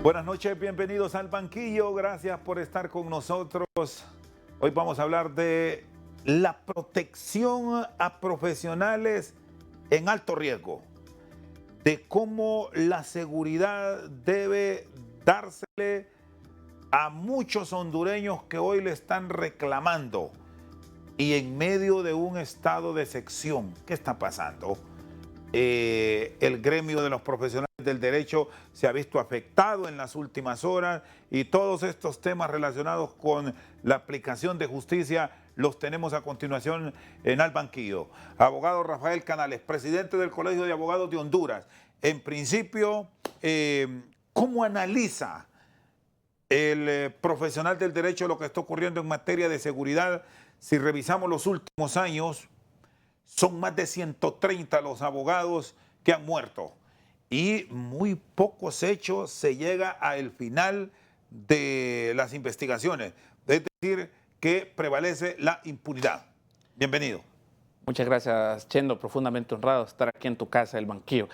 Buenas noches, bienvenidos al banquillo, gracias por estar con nosotros. Hoy vamos a hablar de la protección a profesionales en alto riesgo, de cómo la seguridad debe dársele a muchos hondureños que hoy le están reclamando y en medio de un estado de sección. ¿Qué está pasando? El gremio de los profesionales del derecho se ha visto afectado en las últimas horas y todos estos temas relacionados con la aplicación de justicia los tenemos a continuación en Al Banquillo. Abogado Rafael Canales, presidente del Colegio de Abogados de Honduras. En principio, ¿cómo analiza el profesional del derecho lo que está ocurriendo en materia de seguridad? Si revisamos los últimos años, son más de 130 los abogados que han muerto y muy pocos hechos se llega al final de las investigaciones. Es decir, que prevalece la impunidad. Bienvenido. Muchas gracias, Chendo. Profundamente honrado de estar aquí en tu casa, El Banquillo.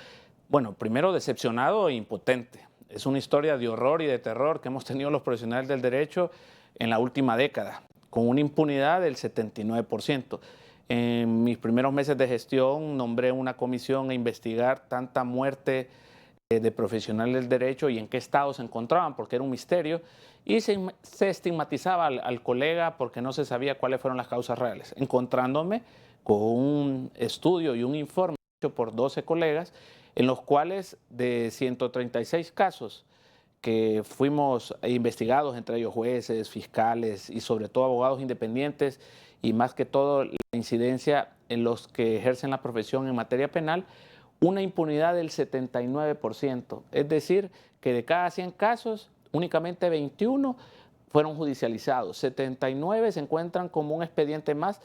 Bueno, primero decepcionado e impotente. Es una historia de horror y de terror que hemos tenido los profesionales del derecho en la última década, con una impunidad del 79%. En mis primeros meses de gestión nombré una comisión a investigar tanta muerte de profesionales del derecho y en qué estado se encontraban, porque era un misterio, y se estigmatizaba al colega porque no se sabía cuáles fueron las causas reales, encontrándome con un estudio y un informe hecho por 12 colegas, en los cuales de 136 casos que fuimos investigados, entre ellos jueces, fiscales y sobre todo abogados independientes, y más que todo la incidencia en los que ejercen la profesión en materia penal, una impunidad del 79%. Es decir, que de cada 100 casos, únicamente 21 fueron judicializados, 79 se encuentran como un expediente más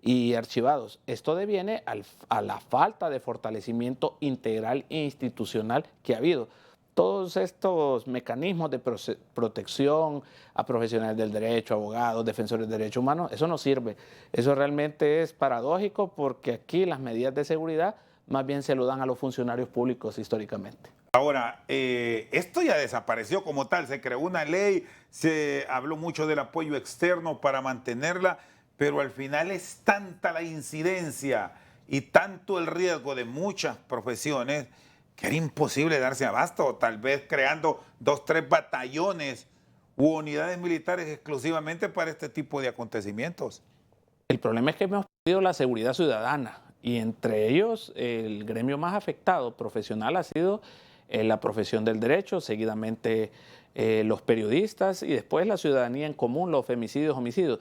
y archivados. Esto deviene a la falta de fortalecimiento integral e institucional que ha habido. Todos estos mecanismos de protección a profesionales del derecho, abogados, defensores de derechos humanos, eso no sirve. Eso realmente es paradójico porque aquí las medidas de seguridad más bien se lo dan a los funcionarios públicos históricamente. Ahora, esto ya desapareció como tal, se creó una ley, se habló mucho del apoyo externo para mantenerla, pero al final es tanta la incidencia y tanto el riesgo de muchas profesiones que era imposible darse abasto, tal vez creando 2, 3 batallones u unidades militares exclusivamente para este tipo de acontecimientos. El problema es que hemos perdido la seguridad ciudadana y entre ellos el gremio más afectado profesional ha sido la profesión del derecho, seguidamente los periodistas y después la ciudadanía en común, los femicidios, homicidios.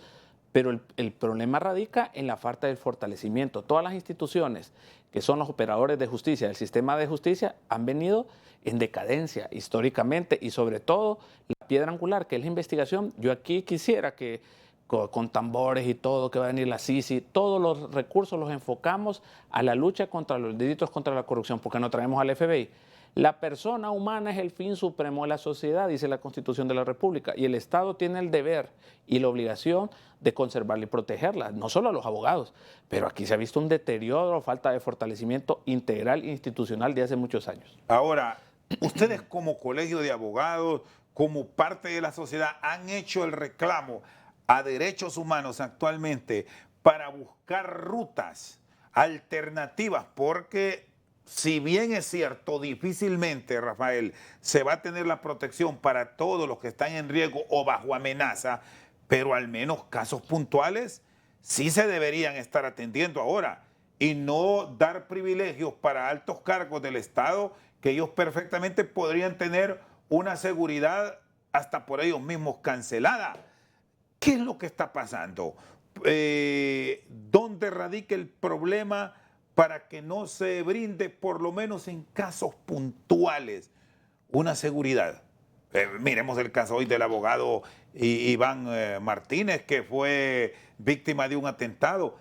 Pero el problema radica en la falta del fortalecimiento. Todas las instituciones que son los operadores de justicia, el sistema de justicia, han venido en decadencia históricamente y sobre todo la piedra angular, que es la investigación. Yo aquí quisiera que con tambores y todo, que va a venir la CICI, todos los recursos los enfocamos a la lucha contra los delitos, contra la corrupción, porque no traemos al FBI. La persona humana es el fin supremo de la sociedad, dice la Constitución de la República, y el Estado tiene el deber y la obligación de conservarla y protegerla, no solo a los abogados, pero aquí se ha visto un deterioro, falta de fortalecimiento integral e institucional de hace muchos años. Ahora, ustedes como colegio de abogados, como parte de la sociedad, han hecho el reclamo a derechos humanos actualmente para buscar rutas alternativas, porque si bien es cierto, difícilmente, Rafael, se va a tener la protección para todos los que están en riesgo o bajo amenaza, pero al menos casos puntuales sí se deberían estar atendiendo ahora y no dar privilegios para altos cargos del Estado que ellos perfectamente podrían tener una seguridad hasta por ellos mismos cancelada. ¿Qué es lo que está pasando? ¿Dónde radica el problema para que no se brinde, por lo menos en casos puntuales, una seguridad? Miremos el caso hoy del abogado Iván Martínez, que fue víctima de un atentado.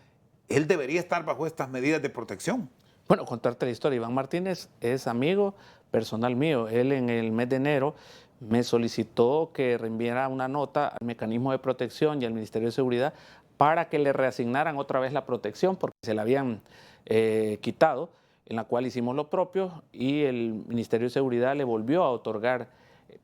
Él debería estar bajo estas medidas de protección. Bueno, contarte la historia. Iván Martínez es amigo personal mío. Él en el mes de enero me solicitó que reenviara una nota al mecanismo de protección y al Ministerio de Seguridad para que le reasignaran otra vez la protección porque se la habían quitado, en la cual hicimos lo propio y el Ministerio de Seguridad le volvió a otorgar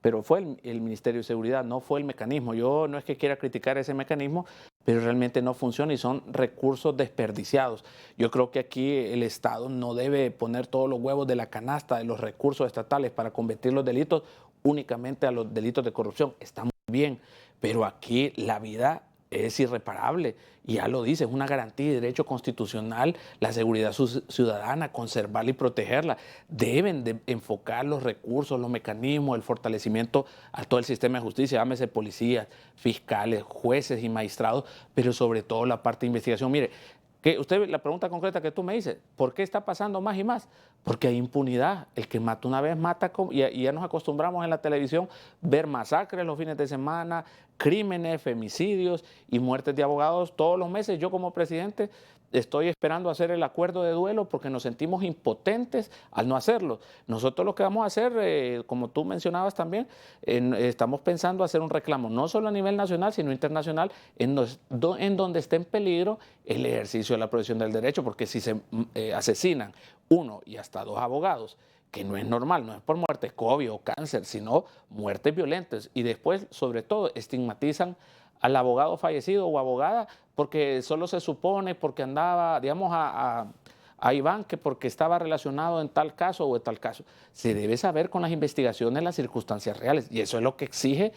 pero fue el Ministerio de Seguridad, no fue el mecanismo. Yo no es que quiera criticar ese mecanismo, pero realmente no funciona y son recursos desperdiciados. Yo creo que aquí el Estado no debe poner todos los huevos de la canasta de los recursos estatales para combatir los delitos únicamente a los delitos de corrupción. Está muy bien, pero aquí la vida es irreparable, y ya lo dice, es una garantía de derecho constitucional la seguridad ciudadana, conservarla y protegerla. Deben de enfocar los recursos, los mecanismos, el fortalecimiento a todo el sistema de justicia, llámese policías, fiscales, jueces y magistrados, pero sobre todo la parte de investigación. Mire, que usted, la pregunta concreta que tú me dices, ¿por qué está pasando más y más? Porque hay impunidad. El que mata una vez mata, y ya nos acostumbramos en la televisión ver masacres los fines de semana, crímenes, femicidios y muertes de abogados todos los meses. Yo como presidente estoy esperando hacer el acuerdo de duelo porque nos sentimos impotentes al no hacerlo. Nosotros lo que vamos a hacer, como tú mencionabas también, estamos pensando hacer un reclamo no solo a nivel nacional, sino internacional, en donde esté en peligro el ejercicio de la protección del derecho, porque si se asesinan uno y hasta dos abogados, que no es normal, no es por muerte, COVID o cáncer, sino muertes violentas, y después, sobre todo, estigmatizan al abogado fallecido o abogada porque solo se supone, porque andaba, digamos, a Iván, que porque estaba relacionado en tal caso o en tal caso. Se debe saber con las investigaciones las circunstancias reales, y eso es lo que exige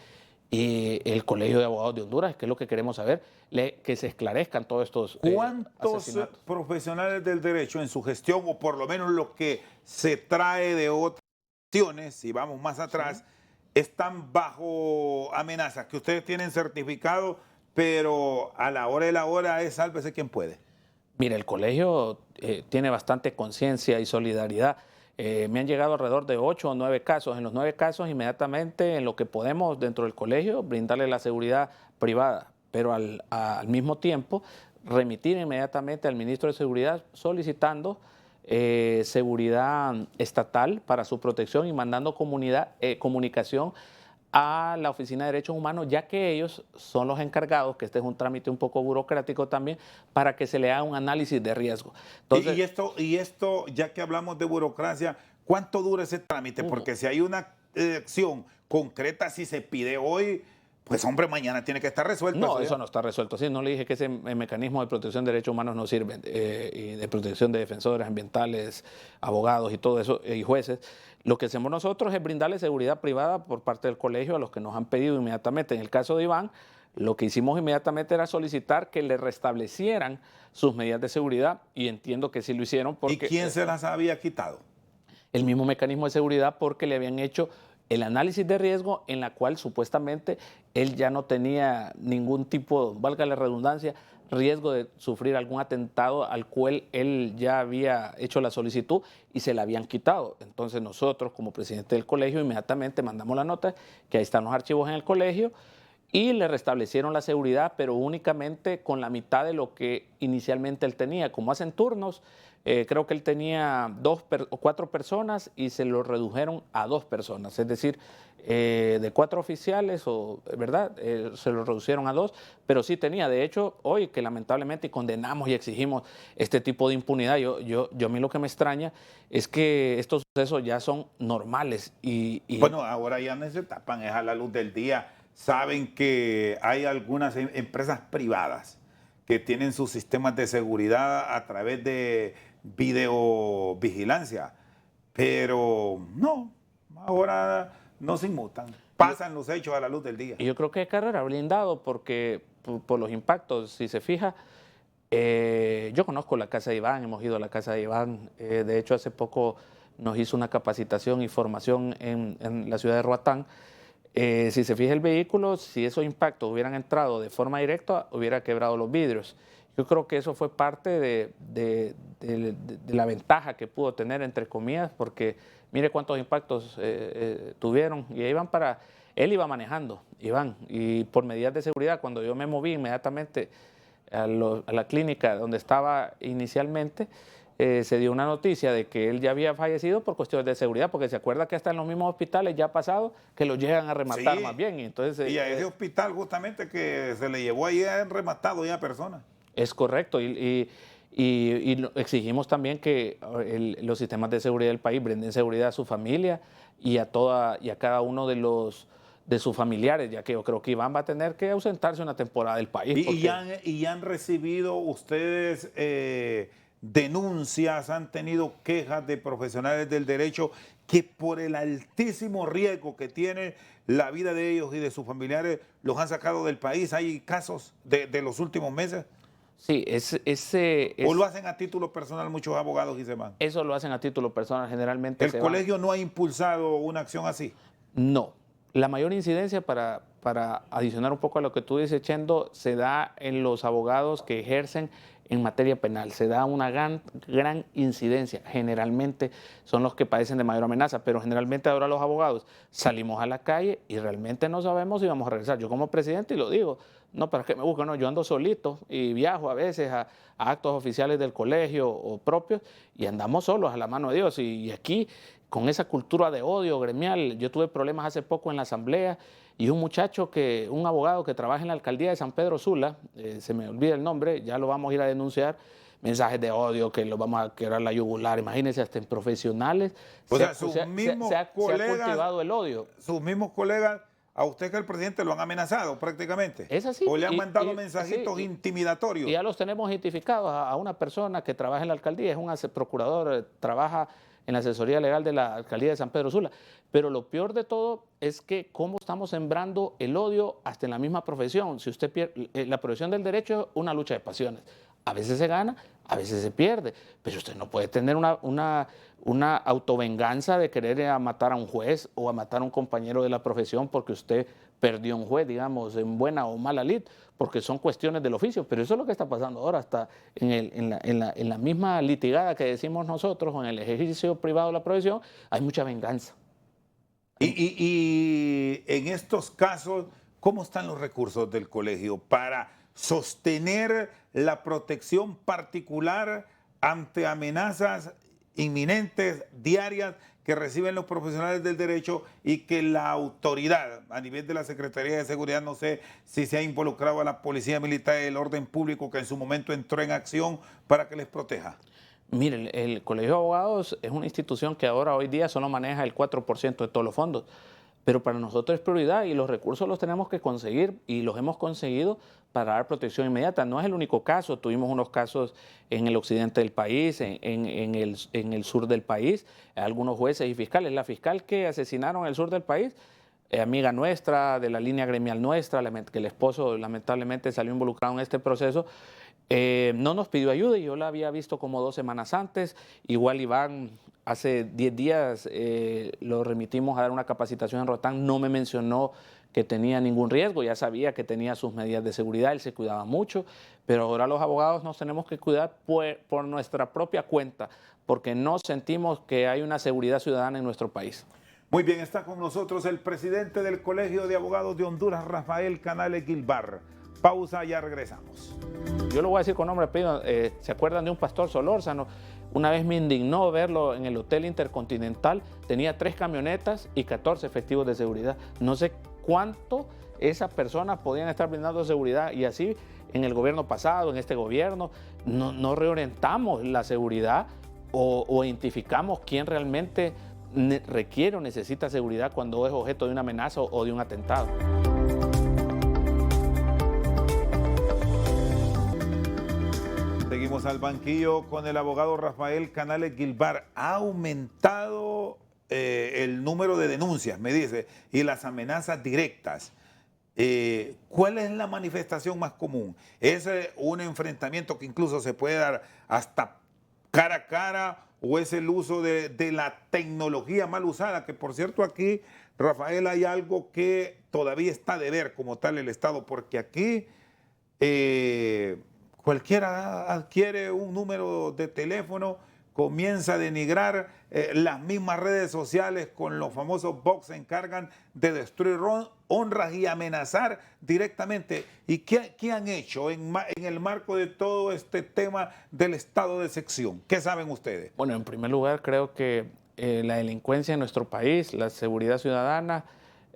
el Colegio de Abogados de Honduras, que es lo que queremos saber, que se esclarezcan todos estos ¿Cuántos asesinatos. profesionales del derecho en su gestión, o por lo menos lo que se trae de otras gestiones, si vamos más atrás, están bajo amenaza? Que ustedes tienen certificado, pero a la hora de la hora es sálvese quien puede. Mira, el colegio tiene bastante conciencia y solidaridad. Me han llegado alrededor de 8 o 9 casos. En los 9 casos, inmediatamente, en lo que podemos dentro del colegio, brindarle la seguridad privada, pero al mismo tiempo remitir inmediatamente al ministro de Seguridad solicitando seguridad estatal para su protección y mandando comunicación a la Oficina de Derechos Humanos, ya que ellos son los encargados, que este es un trámite un poco burocrático también, para que se le haga un análisis de riesgo. Entonces, Y esto, ya que hablamos de burocracia, ¿cuánto dura ese trámite? Porque si hay una acción concreta, si se pide hoy, pues hombre, mañana tiene que estar resuelto. no, eso no está resuelto. Sí, no le dije que ese mecanismo de protección de derechos humanos no sirve, y de protección de defensores ambientales, abogados y todo eso, y jueces. Lo que hacemos nosotros es brindarle seguridad privada por parte del colegio a los que nos han pedido inmediatamente. En el caso de Iván, lo que hicimos inmediatamente era solicitar que le restablecieran sus medidas de seguridad, y entiendo que sí lo hicieron ¿Y porque quién se las había quitado? el mismo mecanismo de seguridad, porque le habían hecho el análisis de riesgo en la cual supuestamente él ya no tenía ningún tipo, valga la redundancia, riesgo de sufrir algún atentado al cual él ya había hecho la solicitud y se la habían quitado. Entonces nosotros, como presidente del colegio, inmediatamente mandamos la nota, que ahí están los archivos en el colegio, y le restablecieron la seguridad, pero únicamente con la mitad de lo que inicialmente él tenía. Como hacen turnos, creo que él tenía 4 personas y se lo redujeron a 2 personas, es decir, de 4 oficiales, ¿verdad? Se lo reducieron a 2, pero sí tenía. De hecho, hoy que lamentablemente condenamos y exigimos este tipo de impunidad, a mí lo que me extraña es que estos sucesos ya son normales. Bueno, ahora ya no se tapan, es a la luz del día. Saben que hay algunas empresas privadas que tienen sus sistemas de seguridad a través de videovigilancia, pero no, ahora no se inmutan, pasan los hechos a la luz del día. Y yo creo que Carrera blindado porque por los impactos, si se fija, yo conozco la casa de Iván, hemos ido a la casa de Iván, de hecho hace poco nos hizo una capacitación y formación en la ciudad de Roatán. Si se fija el vehículo, si esos impactos hubieran entrado de forma directa, hubiera quebrado los vidrios. Yo creo que eso fue parte de la ventaja que pudo tener, entre comillas, porque mire cuántos impactos tuvieron. Y él iba manejando, Iván, y por medidas de seguridad, cuando yo me moví inmediatamente a la clínica donde estaba inicialmente, se dio una noticia de que él ya había fallecido por cuestiones de seguridad, porque se acuerda que hasta en los mismos hospitales ya ha pasado que lo llegan a rematar, Sí, más bien. Entonces, y a ese hospital justamente que se le llevó ahí han rematado ya personas. es correcto, y exigimos también que los sistemas de seguridad del país brinden seguridad a su familia y a cada uno de sus familiares, ya que yo creo que Iván va a tener que ausentarse una temporada del país. ¿Y han recibido ustedes denuncias, han tenido quejas de profesionales del derecho que por el altísimo riesgo que tiene la vida de ellos y de sus familiares los han sacado del país? ¿Hay casos de los últimos meses? Sí, ¿O lo hacen a título personal muchos abogados y se van? Eso lo hacen a título personal, generalmente. ¿El colegio no ha impulsado una acción así? No. La mayor incidencia, para adicionar un poco a lo que tú dices, Chendo, se da en los abogados que ejercen en materia penal. Se da una gran incidencia. Generalmente son los que padecen de mayor amenaza, pero generalmente ahora los abogados salimos a la calle y realmente no sabemos si vamos a regresar. Yo como presidente, y lo digo, no para que me busquen, no, yo ando solito y viajo a veces a actos oficiales del colegio o propios y andamos solos a la mano de Dios. Y aquí, con esa cultura de odio gremial, yo tuve problemas hace poco en la asamblea y un abogado que trabaja en la alcaldía de San Pedro Sula, se me olvida el nombre, ya lo vamos a ir a denunciar, mensajes de odio que lo vamos a quebrar la yugular, imagínense, hasta en profesionales O sea, se ha cultivado el odio. Sus mismos colegas, a usted que el presidente lo han amenazado prácticamente. Es así. O le han mandado mensajitos sí, intimidatorios. Y ya los tenemos identificados a una persona que trabaja en la alcaldía, es un procurador, trabaja en la asesoría legal de la alcaldía de San Pedro Sula. Pero lo peor de todo es que cómo estamos sembrando el odio hasta en la misma profesión. Si usted pierde, la profesión del derecho es una lucha de pasiones. A veces se gana, a veces se pierde, pero usted no puede tener una autovenganza de querer matar a un juez o a matar a un compañero de la profesión porque usted perdió un juez, digamos, en buena o mala lid, porque son cuestiones del oficio. Pero eso es lo que está pasando ahora, hasta en la misma litigada que decimos nosotros, o en el ejercicio privado de la profesión, hay mucha venganza. Y en estos casos, ¿cómo están los recursos del colegio para sostener la protección particular ante amenazas inminentes, diarias, que reciben los profesionales del derecho y que la autoridad a nivel de la Secretaría de Seguridad, no sé si se ha involucrado a la Policía Militar y el orden público que en su momento entró en acción para que les proteja? Miren, el Colegio de Abogados es una institución que hoy día solo maneja el 4% de todos los fondos, pero para nosotros es prioridad y los recursos los tenemos que conseguir y los hemos conseguido para dar protección inmediata. No es el único caso, tuvimos unos casos en el occidente del país, en el sur del país, algunos jueces y fiscales. La fiscal que asesinaron en el sur del país, amiga nuestra, de la línea gremial nuestra, que el esposo lamentablemente salió involucrado en este proceso, no nos pidió ayuda y yo la había visto como 2 semanas antes. Igual Iván, hace 10 días lo remitimos a dar una capacitación en Rotán, no me mencionó que tenía ningún riesgo, ya sabía que tenía sus medidas de seguridad, él se cuidaba mucho, pero ahora los abogados nos tenemos que cuidar por nuestra propia cuenta, porque no sentimos que hay una seguridad ciudadana en nuestro país. Muy bien, está con nosotros el presidente del Colegio de Abogados de Honduras, Rafael Canales Guilvar. Pausa, ya regresamos. Yo lo voy a decir con nombre y apellido. ¿Se acuerdan de un pastor Solórzano? Una vez me indignó verlo en el Hotel Intercontinental. Tenía 3 camionetas y 14 efectivos de seguridad. No sé cuánto esas personas podían estar brindando seguridad. Y así en el gobierno pasado, en este gobierno, no reorientamos la seguridad o identificamos quién realmente requiere o necesita seguridad cuando es objeto de una amenaza o de un atentado. Seguimos al banquillo con el abogado Rafael Canales Guilvar. Ha aumentado el número de denuncias, me dice, y las amenazas directas. ¿Cuál es la manifestación más común? ¿Es un enfrentamiento que incluso se puede dar hasta cara a cara o es el uso de la tecnología mal usada? Que por cierto aquí, Rafael, hay algo que todavía está de ver como tal el Estado, porque aquí cualquiera adquiere un número de teléfono, comienza a denigrar, las mismas redes sociales con los famosos bots se encargan de destruir honras y amenazar directamente. ¿Y qué han hecho en el marco de todo este tema del estado de excepción? ¿Qué saben ustedes? Bueno, en primer lugar creo que la delincuencia en nuestro país, la seguridad ciudadana,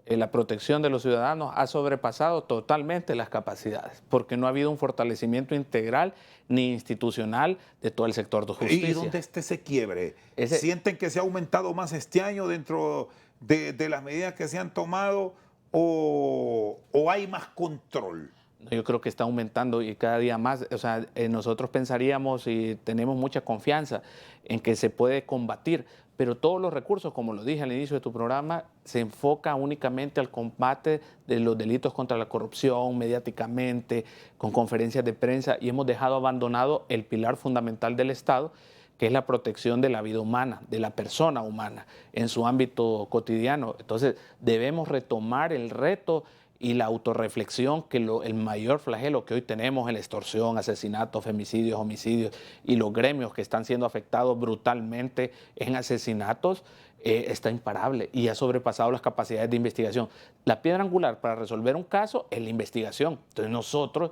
la protección de los ciudadanos ha sobrepasado totalmente las capacidades, porque no ha habido un fortalecimiento integral ni institucional de todo el sector de justicia. ¿Y dónde está ese quiebre? ¿Sienten que se ha aumentado más este año dentro de las medidas que se han tomado o hay más control? Yo creo que está aumentando y cada día más. O sea, nosotros pensaríamos y tenemos mucha confianza en que se puede combatir, pero todos los recursos, como lo dije al inicio de tu programa, se enfoca únicamente al combate de los delitos contra la corrupción, mediáticamente, con conferencias de prensa, y hemos dejado abandonado el pilar fundamental del Estado, que es la protección de la vida humana, de la persona humana, en su ámbito cotidiano. Entonces, debemos retomar el reto y la autorreflexión, que el mayor flagelo que hoy tenemos en la extorsión, asesinatos, femicidios, homicidios y los gremios que están siendo afectados brutalmente en asesinatos, está imparable y ha sobrepasado las capacidades de investigación. La piedra angular para resolver un caso es la investigación. Entonces nosotros,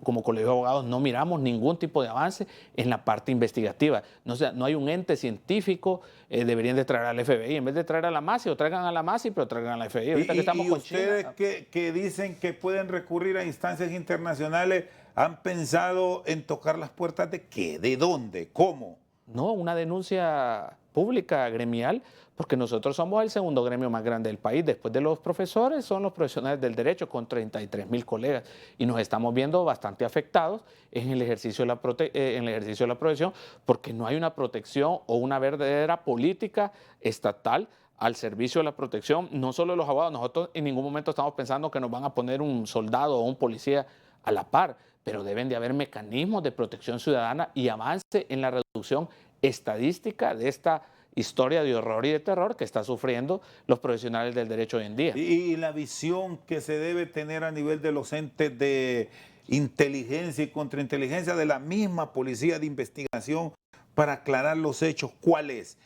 como colegio de abogados, no miramos ningún tipo de avance en la parte investigativa. No hay un ente científico, deberían de traer al FBI, en vez de traer a la MASI, o traigan a la MASI, pero traigan a la FBI. Ahorita que estamos con ustedes China, que dicen que pueden recurrir a instancias internacionales, ¿han pensado en tocar las puertas de qué? ¿De dónde? ¿Cómo? no, una denuncia pública, gremial, porque nosotros somos el segundo gremio más grande del país. Después de los profesores, son los profesionales del derecho, con 33,000 colegas, y nos estamos viendo bastante afectados en el ejercicio de la profesión, porque no hay una protección o una verdadera política estatal al servicio de la protección, no solo de los abogados. Nosotros en ningún momento estamos pensando que nos van a poner un soldado o un policía a la par, pero deben de haber mecanismos de protección ciudadana y avance en la reducción estadística de esta historia de horror y de terror que están sufriendo los profesionales del derecho hoy en día. Y la visión que se debe tener a nivel de los entes de inteligencia y contrainteligencia de la misma policía de investigación para aclarar los hechos, ¿cuál es?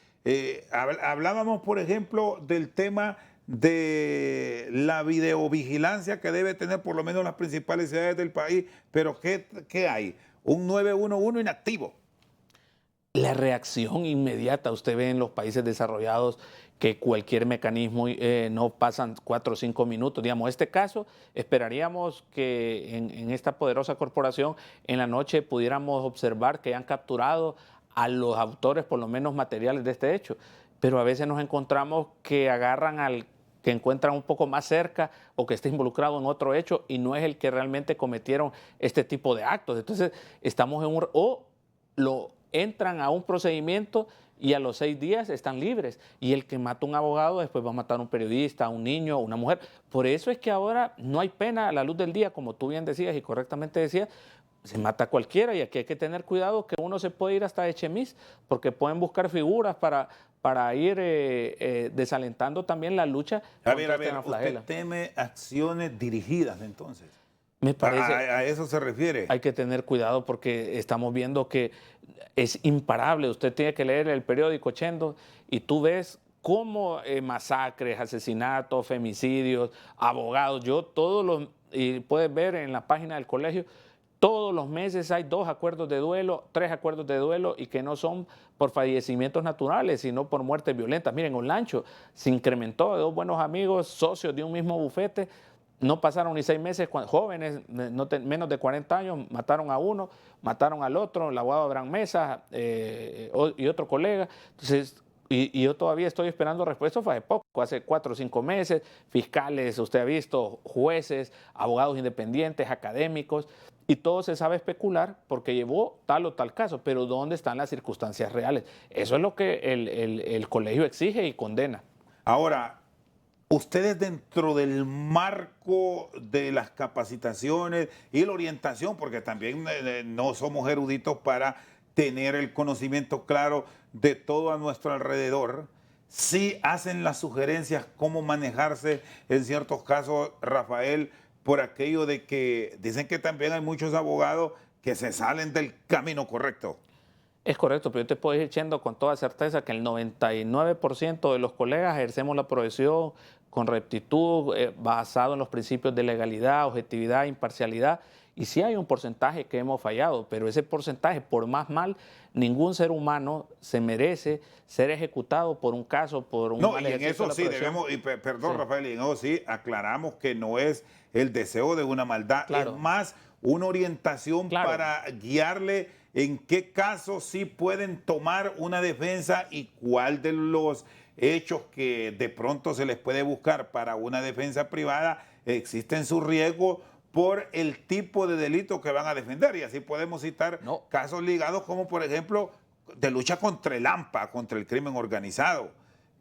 Hablábamos, por ejemplo, del tema de la videovigilancia que debe tener por lo menos las principales ciudades del país, pero ¿qué hay? Un 911 inactivo. La reacción inmediata, usted ve en los países desarrollados que cualquier mecanismo no pasan 4 o 5 minutos. Digamos, este caso, esperaríamos que en esta poderosa corporación en la noche pudiéramos observar que han capturado a los autores, por lo menos materiales de este hecho, pero a veces nos encontramos que agarran al que encuentran un poco más cerca o que está involucrado en otro hecho y no es el que realmente cometieron este tipo de actos. Entonces, estamos en lo entran a un procedimiento y a los 6 días están libres. Y el que mata a un abogado después va a matar a un periodista, a un niño, a una mujer. Por eso es que ahora no hay pena a la luz del día, como tú bien decías y correctamente decías, se mata a cualquiera y aquí hay que tener cuidado que uno se puede ir hasta Echemis porque pueden buscar figuras para ir desalentando también la lucha. A ver, ¿usted teme acciones dirigidas entonces? Me parece, ¿A eso se refiere? hay que tener cuidado porque estamos viendo que es imparable. Usted tiene que leer el periódico Chendo y tú ves cómo masacres, asesinatos, femicidios, abogados. Y puedes ver en la página del colegio, todos los meses hay 2 acuerdos de duelo, 3 acuerdos de duelo y que no son por fallecimientos naturales, sino por muertes violentas. Miren, Olancho se incrementó de 2 buenos amigos, socios de un mismo bufete. No pasaron ni 6 meses, jóvenes, menos de 40 años, mataron a uno, mataron al otro, el abogado Abraham Mesa y otro colega. Entonces, y yo todavía estoy esperando respuestas hace poco, hace 4 o 5 meses, fiscales, usted ha visto, jueces, abogados independientes, académicos, y todo se sabe especular porque llevó tal o tal caso, pero ¿dónde están las circunstancias reales? Eso es lo que el colegio exige y condena. Ahora, ustedes dentro del marco de las capacitaciones y la orientación, porque también no somos eruditos para tener el conocimiento claro de todo a nuestro alrededor, sí hacen las sugerencias cómo manejarse en ciertos casos, Rafael, por aquello de que dicen que también hay muchos abogados que se salen del camino correcto. Es correcto, pero yo te puedo ir diciendo con toda certeza que el 99% de los colegas ejercemos la profesión con rectitud, basado en los principios de legalidad, objetividad, imparcialidad. Y sí hay un porcentaje que hemos fallado, pero ese porcentaje, por más mal, ningún ser humano se merece ser ejecutado por un caso, por un mal ejercicio de la profesión. No, y en eso sí debemos, sí. Rafael, y en eso sí aclaramos que no es el deseo de una maldad, claro. Es más una orientación, claro, para guiarle en qué casos sí pueden tomar una defensa y cuál de los hechos que de pronto se les puede buscar para una defensa privada, existen sus riesgos por el tipo de delito que van a defender. Y así podemos citar No. casos ligados como, por ejemplo, de lucha contra el AMPA, contra el crimen organizado,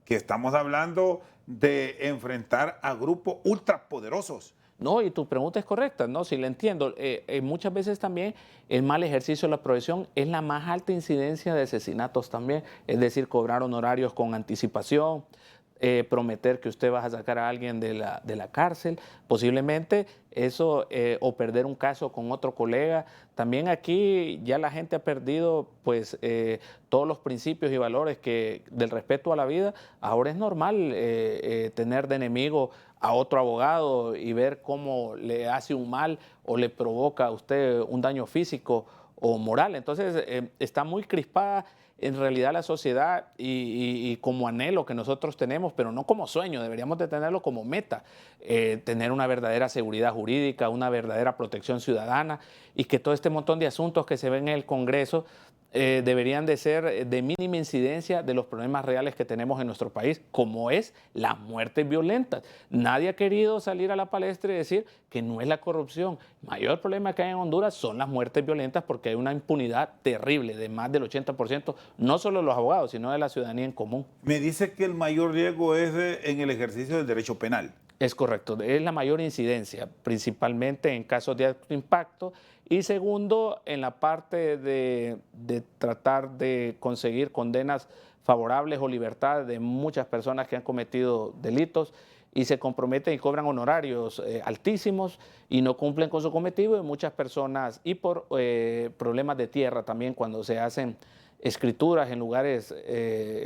que estamos hablando de enfrentar a grupos ultrapoderosos. No, y tu pregunta es correcta, ¿no? Si la entiendo. Muchas veces también el mal ejercicio de la profesión es la más alta incidencia de asesinatos también, es decir, cobrar honorarios con anticipación, prometer que usted va a sacar a alguien de la cárcel, posiblemente eso, o perder un caso con otro colega. También aquí ya la gente ha perdido pues todos los principios y valores del respeto a la vida. Ahora es normal tener de enemigo a otro abogado y ver cómo le hace un mal o le provoca a usted un daño físico o moral. Entonces está muy crispada en realidad la sociedad y como anhelo que nosotros tenemos, pero no como sueño, deberíamos de tenerlo como meta, tener una verdadera seguridad jurídica, una verdadera protección ciudadana, y que todo este montón de asuntos que se ven en el Congreso deberían de ser de mínima incidencia de los problemas reales que tenemos en nuestro país, como es las muertes violentas. Nadie ha querido salir a la palestra y decir que no es la corrupción. El mayor problema que hay en Honduras son las muertes violentas, porque hay una impunidad terrible de más del 80%, no solo de los abogados, sino de la ciudadanía en común. Me dice que el mayor riesgo es en el ejercicio del derecho penal. Es correcto, es la mayor incidencia, principalmente en casos de alto impacto, y segundo, en la parte de tratar de conseguir condenas favorables o libertad de muchas personas que han cometido delitos y se comprometen y cobran honorarios altísimos y no cumplen con su cometido, y muchas personas, y por problemas de tierra también, cuando se hacen escrituras en lugares,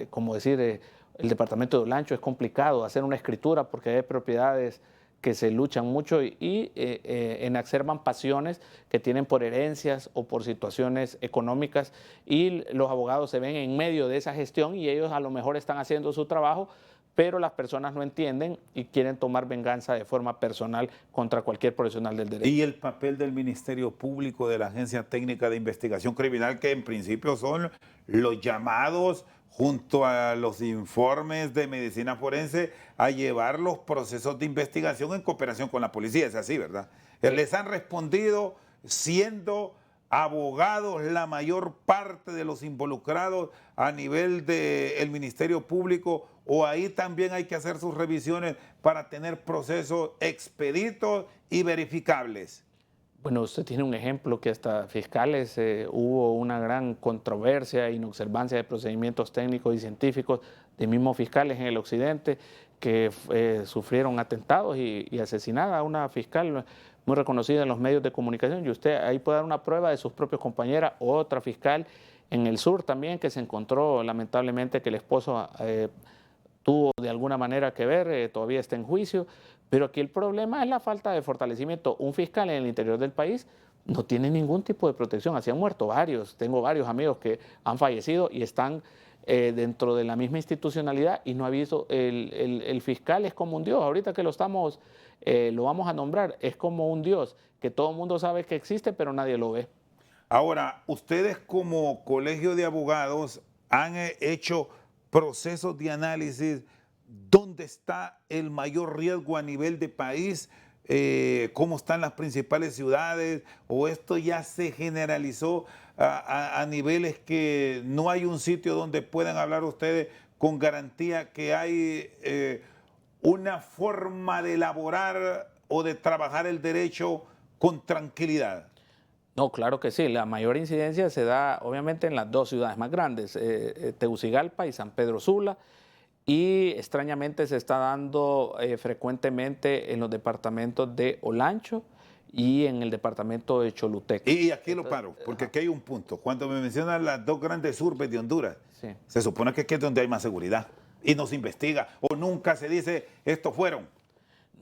como decir, el departamento de Olancho, es complicado hacer una escritura porque hay propiedades que se luchan mucho y exacerban pasiones que tienen por herencias o por situaciones económicas, y los abogados se ven en medio de esa gestión y ellos a lo mejor están haciendo su trabajo, pero las personas no entienden y quieren tomar venganza de forma personal contra cualquier profesional del derecho. Y el papel del Ministerio Público, de la Agencia Técnica de Investigación Criminal, que en principio son los llamados junto a los informes de medicina forense a llevar los procesos de investigación en cooperación con la policía. Es así, ¿verdad? Les han respondido siendo abogados la mayor parte de los involucrados a nivel del Ministerio Público, o ahí también hay que hacer sus revisiones para tener procesos expeditos y verificables. Bueno, usted tiene un ejemplo que hasta fiscales hubo una gran controversia e inobservancia de procedimientos técnicos y científicos de mismos fiscales en el occidente que sufrieron atentados y asesinada a una fiscal muy reconocida en los medios de comunicación, y usted ahí puede dar una prueba de sus propios compañeras. Otra fiscal en el sur también, que se encontró lamentablemente que el esposo tuvo de alguna manera que ver, todavía está en juicio, pero aquí el problema es la falta de fortalecimiento. Un fiscal en el interior del país no tiene ningún tipo de protección, así han muerto varios, tengo varios amigos que han fallecido y están dentro de la misma institucionalidad, y no ha visto, el fiscal es como un dios, ahorita que lo vamos a nombrar, es como un dios, que todo el mundo sabe que existe, pero nadie lo ve. Ahora, ustedes como colegio de abogados han hecho procesos de análisis. ¿Dónde está el mayor riesgo a nivel de país? ¿Cómo están las principales ciudades? ¿O esto ya se generalizó a niveles que no hay un sitio donde puedan hablar ustedes con garantía que hay una forma de elaborar o de trabajar el derecho con tranquilidad? No, claro que sí. La mayor incidencia se da obviamente en las dos ciudades más grandes, Tegucigalpa y San Pedro Sula, y extrañamente se está dando frecuentemente en los departamentos de Olancho y en el departamento de Choluteca. Y aquí lo paro, porque aquí hay un punto. Cuando me mencionan las dos grandes urbes de Honduras, Sí. se supone que aquí es donde hay más seguridad y no se investiga, o nunca se dice, estos fueron.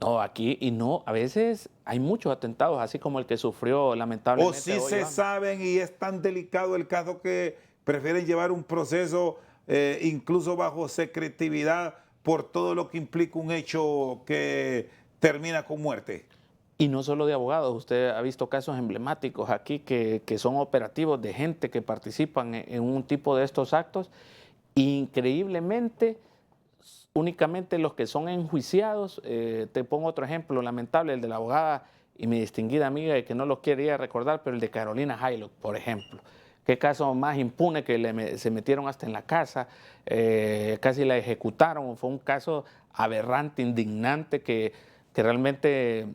No, aquí y no, a veces hay muchos atentados, así como el que sufrió lamentablemente. O sí se saben y es tan delicado el caso que prefieren llevar un proceso incluso bajo secretividad por todo lo que implica un hecho que termina con muerte. Y no solo de abogados, usted ha visto casos emblemáticos aquí que son operativos de gente que participan en un tipo de estos actos. Increíblemente únicamente los que son enjuiciados. Te pongo otro ejemplo lamentable, el de la abogada y mi distinguida amiga, y que no lo quería recordar, pero el de Carolina Haylock, por ejemplo. Qué caso más impune, que se metieron hasta en la casa, casi la ejecutaron. Fue un caso aberrante, indignante, que realmente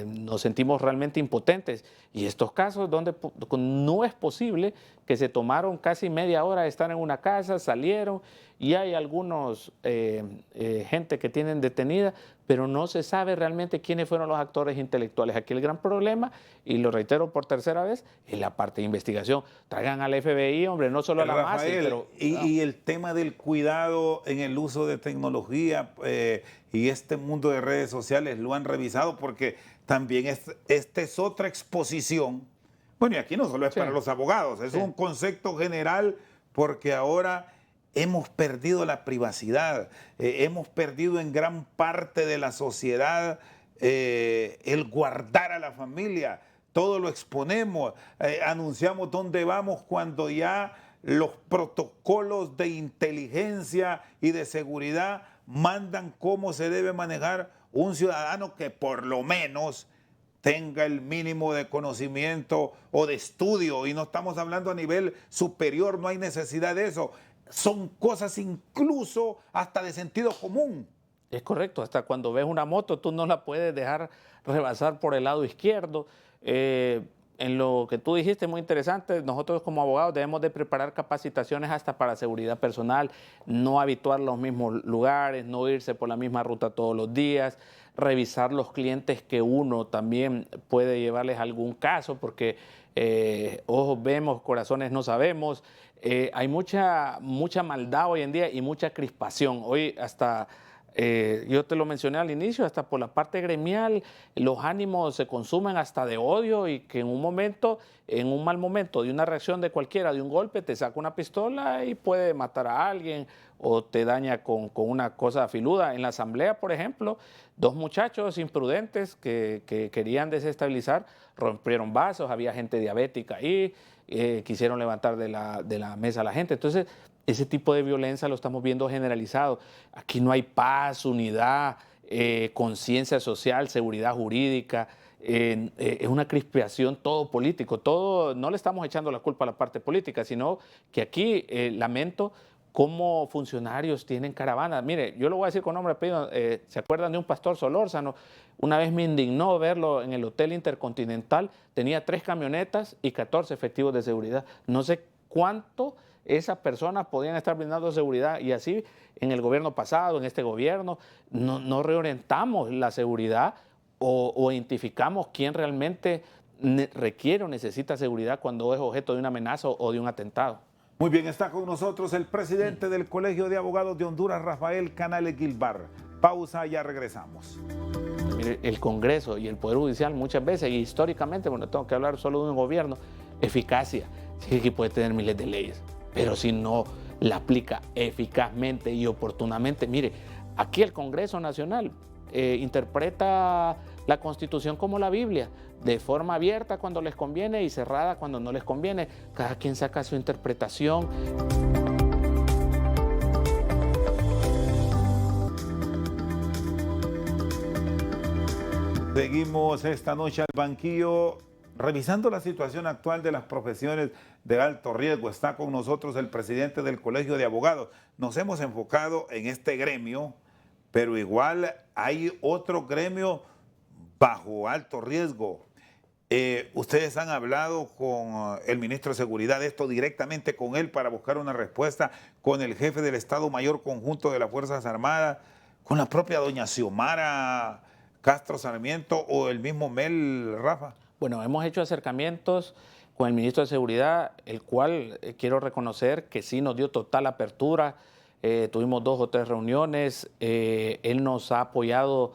nos sentimos realmente impotentes. Y estos casos donde no es posible, que se tomaron casi media hora de estar en una casa, salieron, y hay algunos gente que tienen detenida, pero no se sabe realmente quiénes fueron los actores intelectuales. Aquí el gran problema, y lo reitero por tercera vez, es la parte de investigación. Traigan al FBI, hombre, no solo a la Rafael, MASI, pero... y el tema del cuidado en el uso de tecnología y este mundo de redes sociales, ¿lo han revisado? Porque también esta es otra exposición. Bueno, y aquí no solo es para los abogados, es un concepto general, porque ahora hemos perdido la privacidad, hemos perdido en gran parte de la sociedad el guardar a la familia. Todo lo exponemos, anunciamos dónde vamos cuando ya los protocolos de inteligencia y de seguridad mandan cómo se debe manejar un ciudadano que por lo menos tenga el mínimo de conocimiento o de estudio, y no estamos hablando a nivel superior, no hay necesidad de eso. Son cosas incluso hasta de sentido común. Es correcto, hasta cuando ves una moto tú no la puedes dejar rebasar por el lado izquierdo. En lo que tú dijiste, muy interesante, nosotros como abogados debemos de preparar capacitaciones hasta para seguridad personal, no habituar los mismos lugares, no irse por la misma ruta todos los días, revisar los clientes que uno también puede llevarles algún caso, porque ojos vemos, corazones no sabemos. Hay mucha maldad hoy en día y mucha crispación. Hoy hasta... yo te lo mencioné al inicio, hasta por la parte gremial, los ánimos se consumen hasta de odio, y que en un momento, en un mal momento de una reacción de cualquiera, de un golpe, te saca una pistola y puede matar a alguien o te daña con una cosa filuda. En la asamblea, por ejemplo, dos muchachos imprudentes que querían desestabilizar, rompieron vasos, había gente diabética ahí, quisieron levantar de la mesa a la gente. Entonces, ese tipo de violencia lo estamos viendo generalizado. Aquí no hay paz, unidad, conciencia social, seguridad jurídica. Es una crispación todo político. Todo, no le estamos echando la culpa a la parte política, sino que aquí lamento cómo funcionarios tienen caravanas. Mire, yo lo voy a decir con nombre y apellido. ¿Se acuerdan de un pastor Solórzano? Una vez me indignó verlo en el Hotel Intercontinental. Tenía 3 camionetas y 14 efectivos de seguridad. No sé cuánto esas personas podían estar brindando seguridad, y así en el gobierno pasado, en este gobierno, no reorientamos la seguridad o identificamos quién realmente requiere o necesita seguridad cuando es objeto de una amenaza o de un atentado. Muy bien, está con nosotros el presidente del Colegio de Abogados de Honduras, Rafael Canales Guilbar. Pausa, ya regresamos. Mire, el Congreso y el Poder Judicial muchas veces, y históricamente, bueno, tengo que hablar solo de un gobierno, eficacia. Sí, que puede tener miles de leyes, pero si no la aplica eficazmente y oportunamente. Mire, aquí el Congreso Nacional interpreta la Constitución como la Biblia, de forma abierta cuando les conviene y cerrada cuando no les conviene. Cada quien saca su interpretación. Seguimos esta noche al banquillo revisando la situación actual de las profesiones de alto riesgo. Está con nosotros el presidente del Colegio de Abogados. Nos hemos enfocado en este gremio, pero igual hay otro gremio bajo alto riesgo. Ustedes han hablado con el ministro de Seguridad, esto directamente con él para buscar una respuesta, con el jefe del Estado Mayor Conjunto de las Fuerzas Armadas, con la propia doña Xiomara Castro Sarmiento o el mismo Mel, Rafa. Bueno, hemos hecho acercamientos con el ministro de Seguridad, el cual quiero reconocer que sí nos dio total apertura. Tuvimos 2 o 3 reuniones. Él nos ha apoyado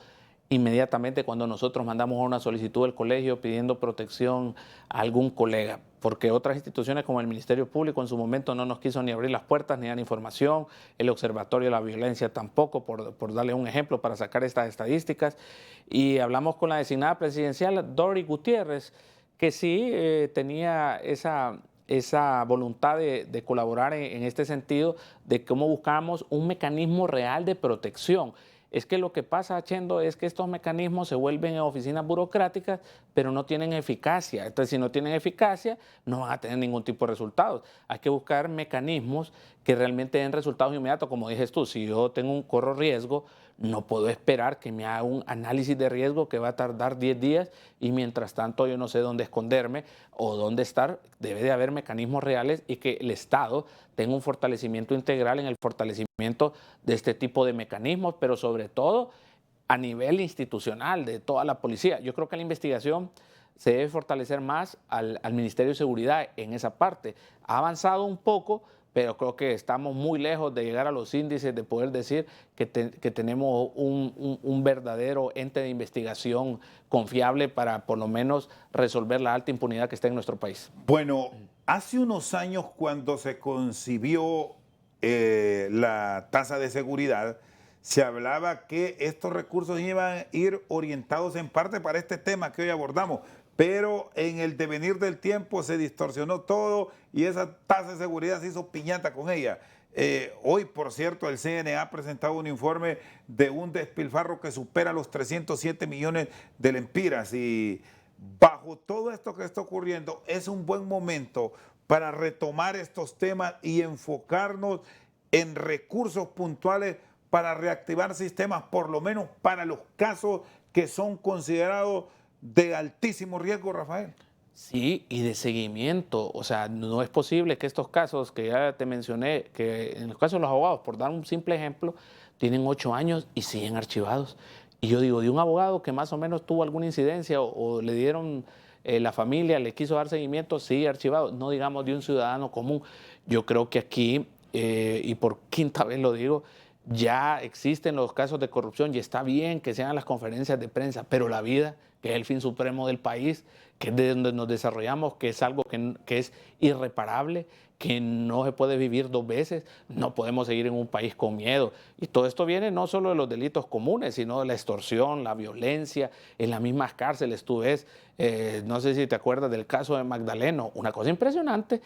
inmediatamente cuando nosotros mandamos una solicitud al colegio pidiendo protección a algún colega, porque otras instituciones como el Ministerio Público en su momento no nos quiso ni abrir las puertas ni dar información, el Observatorio de la Violencia tampoco, por darle un ejemplo para sacar estas estadísticas. Y hablamos con la designada presidencial, Dori Gutiérrez, que sí tenía esa esa voluntad de colaborar en este sentido, de cómo buscamos un mecanismo real de protección. Es que lo que pasa, Chendo, es que estos mecanismos se vuelven oficinas burocráticas, pero no tienen eficacia. Entonces, si no tienen eficacia, no van a tener ningún tipo de resultados. Hay que buscar mecanismos que realmente den resultados inmediatos. Como dices tú, si yo corro riesgo, no puedo esperar que me haga un análisis de riesgo que va a tardar 10 días y mientras tanto yo no sé dónde esconderme o dónde estar. Debe de haber mecanismos reales y que el Estado tenga un fortalecimiento integral en el fortalecimiento de este tipo de mecanismos, pero sobre todo a nivel institucional de toda la policía. Yo creo que la investigación se debe fortalecer más al Ministerio de Seguridad en esa parte. Ha avanzado un poco, pero creo que estamos muy lejos de llegar a los índices de poder decir que tenemos un verdadero ente de investigación confiable para por lo menos resolver la alta impunidad que está en nuestro país. Bueno, hace unos años cuando se concibió la tasa de seguridad, se hablaba que estos recursos iban a ir orientados en parte para este tema que hoy abordamos, pero en el devenir del tiempo se distorsionó todo y esa tasa de seguridad se hizo piñata con ella. Hoy, por cierto, el CNE ha presentado un informe de un despilfarro que supera los 307 millones de lempiras y bajo todo esto que está ocurriendo es un buen momento para retomar estos temas y enfocarnos en recursos puntuales para reactivar sistemas, por lo menos para los casos que son considerados de altísimo riesgo, Rafael. Sí, y de seguimiento. O sea, no es posible que estos casos que ya te mencioné, que en los casos de los abogados, por dar un simple ejemplo, tienen 8 años y siguen archivados. Y yo digo, de un abogado que más o menos tuvo alguna incidencia o le dieron, la familia le quiso dar seguimiento, sigue archivado. No digamos de un ciudadano común. Yo creo que aquí, y por quinta vez lo digo, ya existen los casos de corrupción y está bien que sean las conferencias de prensa, pero la vida, que es el fin supremo del país, que es de donde nos desarrollamos, que es algo que es irreparable, que no se puede vivir 2 veces, no podemos seguir en un país con miedo. Y todo esto viene no solo de los delitos comunes, sino de la extorsión, la violencia, en las mismas cárceles. Tú ves, no sé si te acuerdas del caso de Magdaleno, una cosa impresionante,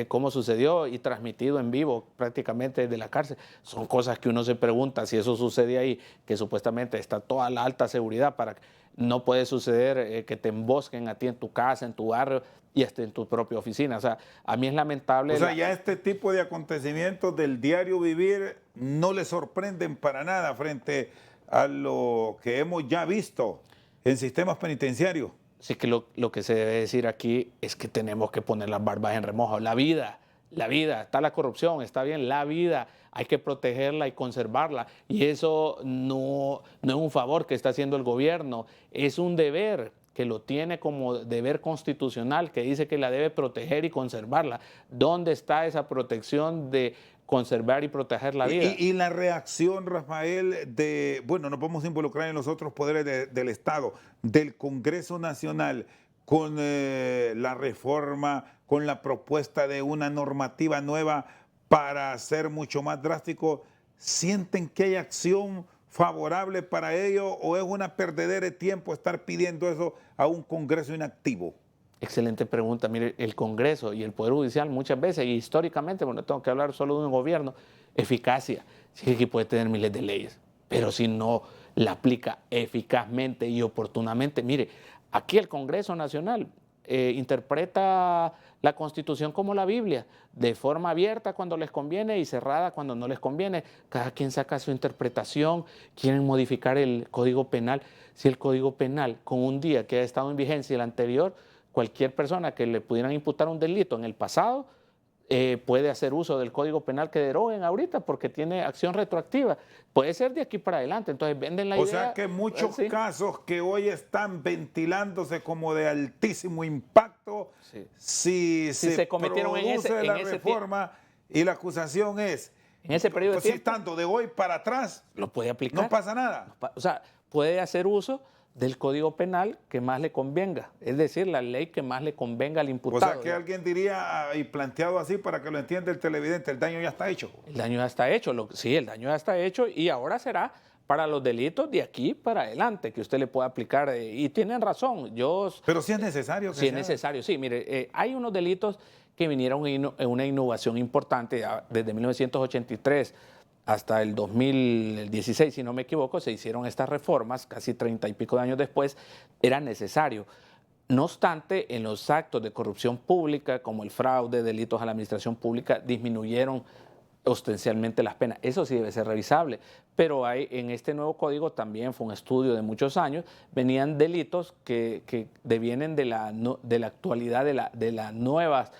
cómo sucedió y transmitido en vivo prácticamente desde la cárcel. Son cosas que uno se pregunta si eso sucede ahí, que supuestamente está toda la alta seguridad para que no puede suceder que te embosquen a ti en tu casa, en tu barrio y hasta en tu propia oficina. O sea, a mí es lamentable. O sea, ya este tipo de acontecimientos del diario vivir no le sorprenden para nada frente a lo que hemos ya visto en sistemas penitenciarios. Sí, que lo que se debe decir aquí es que tenemos que poner las barbas en remojo. La vida, está la corrupción, está bien, la vida, hay que protegerla y conservarla. Y eso no es un favor que está haciendo el gobierno, es un deber que lo tiene como deber constitucional, que dice que la debe proteger y conservarla. ¿Dónde está esa protección de conservar y proteger la vida? Y la reacción, Rafael, de, bueno, nos podemos involucrar en los otros poderes del Estado, del Congreso Nacional, con la reforma, con la propuesta de una normativa nueva para ser mucho más drástico, ¿sienten que hay acción favorable para ello o es una perdedera de tiempo estar pidiendo eso a un Congreso inactivo? Excelente pregunta. Mire, el Congreso y el Poder Judicial muchas veces, y históricamente, bueno, tengo que hablar solo de un gobierno, eficacia. Sí que puede tener miles de leyes, pero si no la aplica eficazmente y oportunamente, mire, aquí el Congreso Nacional interpreta la Constitución como la Biblia, de forma abierta cuando les conviene y cerrada cuando no les conviene. Cada quien saca su interpretación, quieren modificar el Código Penal. Si el Código Penal, con un día que ha estado en vigencia el anterior, cualquier persona que le pudieran imputar un delito en el pasado puede hacer uso del Código Penal que deroguen ahorita porque tiene acción retroactiva. Puede ser de aquí para adelante. Entonces venden la idea. O sea que muchos casos que hoy están ventilándose como de altísimo impacto, si se cometieron produce la reforma y la acusación es, en ese periodo de tiempo, estando de hoy para atrás, lo puede aplicar. No pasa nada. O sea, puede hacer uso del Código Penal que más le convenga, es decir, la ley que más le convenga al imputado. O sea que alguien diría, y planteado así para que lo entienda el televidente, el daño ya está hecho. El daño ya está hecho, sí, el daño ya está hecho y ahora será para los delitos de aquí para adelante que usted le pueda aplicar. Y tienen razón, Pero sí es necesario que si es sea. necesario, sí. Mire, hay unos delitos que vinieron en una innovación importante desde 1983 hasta el 2016, si no me equivoco, se hicieron estas reformas, casi 30 y pico de años después, era necesario. No obstante, en los actos de corrupción pública, como el fraude, delitos a la administración pública, disminuyeron ostensialmente las penas. Eso sí debe ser revisable, pero en este nuevo código también fue un estudio de muchos años, venían delitos que devienen de la actualidad, de las nuevas,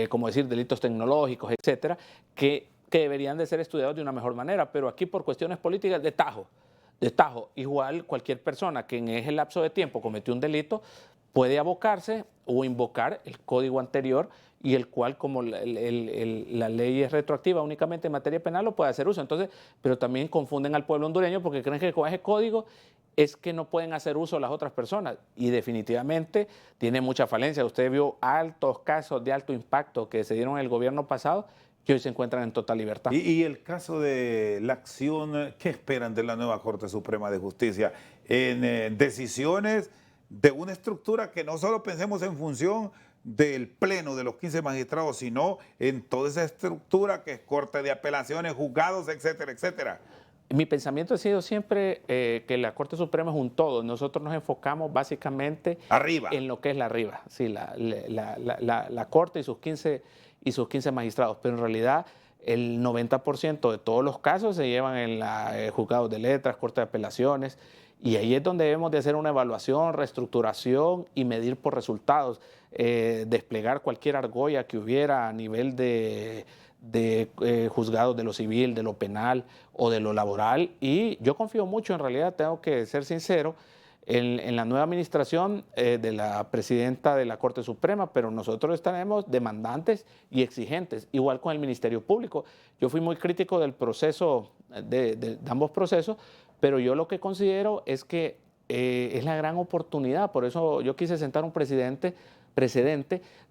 como decir, delitos tecnológicos, etcétera, que deberían de ser estudiados de una mejor manera, pero aquí por cuestiones políticas de tajo. Igual cualquier persona que en ese lapso de tiempo cometió un delito puede abocarse o invocar el código anterior y el cual, como la ley es retroactiva únicamente en materia penal, lo puede hacer uso. Entonces, pero también confunden al pueblo hondureño porque creen que con ese código es que no pueden hacer uso las otras personas. Y definitivamente tiene mucha falencia. Usted vio altos casos de alto impacto que se dieron en el gobierno pasado que hoy se encuentran en total libertad. Y el caso de la acción, ¿qué esperan de la nueva Corte Suprema de Justicia? En decisiones de una estructura que no solo pensemos en función del pleno de los 15 magistrados, sino en toda esa estructura que es Corte de Apelaciones, juzgados, etcétera, etcétera. Mi pensamiento ha sido siempre que la Corte Suprema es un todo. Nosotros nos enfocamos básicamente Arriba. en lo que es la arriba, sí, la Corte y sus 15 magistrados, pero en realidad el 90% de todos los casos se llevan en juzgados de letras, Corte de Apelaciones, y ahí es donde debemos de hacer una evaluación, reestructuración y medir por resultados, desplegar cualquier argolla que hubiera a nivel de juzgados de lo civil, de lo penal o de lo laboral. Y yo confío mucho, en realidad, tengo que ser sincero, en la nueva administración de la presidenta de la Corte Suprema, pero nosotros estaremos demandantes y exigentes, igual con el Ministerio Público. Yo fui muy crítico del proceso, de ambos procesos, pero yo lo que considero es que es la gran oportunidad, por eso yo quise sentar un precedente